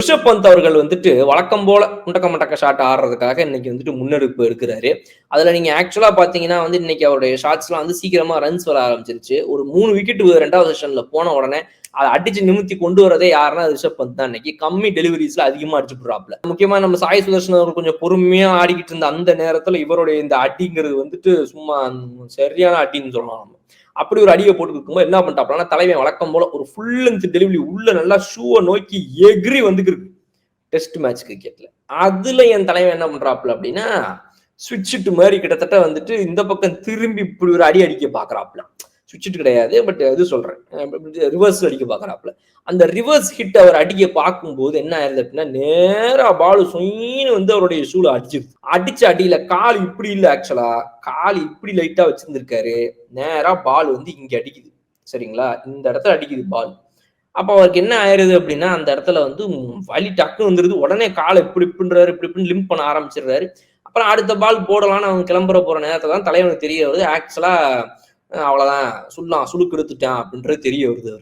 ரிஷப் பந்த் அவர்கள் வந்துட்டு வழக்கம் போல முண்டக்க மண்டக்க ஷாட் ஆடுறதுக்காக இன்னைக்கு வந்துட்டு முன்னெடுப்பு இருக்கிறாரு. அதுல நீங்க ஆக்சுவலா பாத்தீங்கன்னா வந்து இன்னைக்கு அவருடைய ஷாட்ஸ்லாம் வந்து சீக்கிரமா ரன்ஸ் வர ஆரம்பிச்சிருச்சு. ஒரு 3 விக்கெட் 2வது செஷன்ல போன உடனே அதை அடிச்சு நிமித்தி கொண்டு வரதே யாருன்னா ரிஷப் பந்த் தான். இன்னைக்கு கம்மி டெலிவரிஸ்ல அதிகமா அடிச்சு போடுறாப்ல. முக்கியமா நம்ம சாய் சுதர்ஷன் அவர் கொஞ்சம் பொறுமையா ஆடிக்கிட்டு இருந்த அந்த நேரத்துல இவருடைய இந்த அடிங்கிறது வந்துட்டு சும்மா சரியான அடின்னு சொல்லலாம். நம்ம அப்படி ஒரு அடியை போட்டு இருக்கும்போது என்ன பண்ணிட்டாப்லன்னா தலைவன் வழக்கம் போல ஒரு ஃபுல் லென்த் டெலிவரி உள்ள நல்லா ஷூவை நோக்கி எகிரி வந்துருக்கு டெஸ்ட் மேட்ச் கிரிக்கெட்ல. அதுல என் தலைவன் என்ன பண்றாப்ல அப்படின்னா ஸ்விட்ச் மாதிரி கிட்டத்தட்ட வந்துட்டு இந்த பக்கம் திரும்பி இப்படி ஒரு அடி அடிக்க பாக்குறாப்ல. சுவிட்ச் கிடையாது, பட் இது சொல்றேன், ரிவர்ஸ் அடிக்க பாக்குறாப்ல. அந்த ரிவர்ஸ் ஹிட் அவர் அடிக்க பார்க்கும்போது என்ன ஆயிருது அப்படின்னா நேரா பால் சொயின்னு வந்து அவருடைய ஷூல அடிச்ச அடியில கால் இப்படி இல்ல, ஆக்சுவலா கால் இப்படி லைட்டா வச்சிருந்திருக்காரு. நேரா பால் வந்து இங்க அடிக்குது, சரிங்களா, இந்த இடத்துல அடிக்குது பால். அப்ப அவருக்கு என்ன ஆயிருது அப்படின்னா அந்த இடத்துல வந்து வலி டக்குன்னு வந்துருது. உடனே காலை இப்படி இப்படி லிம்ப் பண்ண ஆரம்பிச்சிடுறாரு. அப்புறம் அடுத்த பால் போடலான்னு அவங்க கிளம்புற போற நேரத்துல தான் தலைவனுக்கு தெரிய வருது ஆக்சுவலா அவ்வளவுதான் சுளுக்கு எடுத்துட்டான் அப்படின்றது தெரிய வருது.